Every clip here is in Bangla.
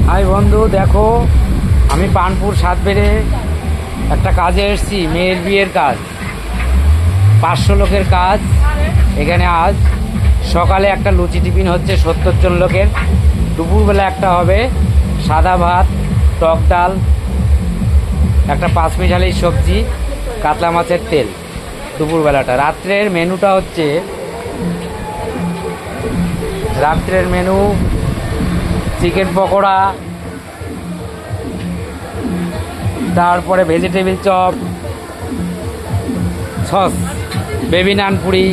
হাই বন্ধু, দেখো আমি পানপুর সাতবেড়ে একটা কাজে এসেছি, মেয়ের বিয়ের কাজ, 500 লোকের কাজ। এখানে আজ সকালে একটা লুচি টিফিন হচ্ছে 70 জন লোকের, দুপুরবেলা একটা হবে সাদা ভাত, টক ডাল, একটা পাঁচমিশালি সবজি, কাতলা মাছের তেল দুপুরবেলাটা। রাত্রের মেনুটা হচ্ছে, রাত্রের মেনু চিকেন পকোড়া, তারপরে ভেজিটেবিল চপ, সস, বেবি নান পুরি,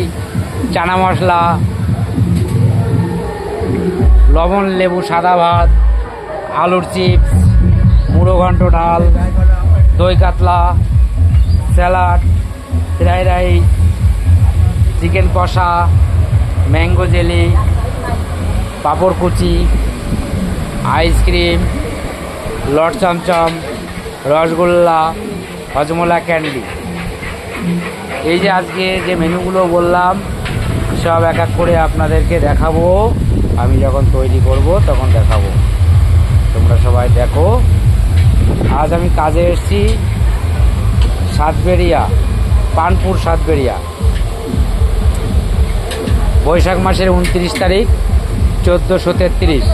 চানা মশলা, লবণ লেবু সাদা ভাত, আলুর চিপস, মুড়ো ঘন্ট ডাল, দই কাতলা, স্যালাড, ফ্রাইড রাইস, চিকেন কষা, ম্যাঙ্গো জেলি, পাঁপড় কুচি, আইসক্রিম, লট চমচম, রসগোল্লা, হজমোলা ক্যান্ডি। এই যে আজকে যে মেনুগুলো বললাম সব এক এক করে আপনাদেরকে দেখাবো। আমি যখন তৈরি করব তখন দেখাবো, তোমরা সবাই দেখো। আজ আমি কাজে এসেছি সাতবেড়িয়া, পানপুর সাতবেড়িয়া। বৈশাখ মাসের 29 তারিখ, 1433।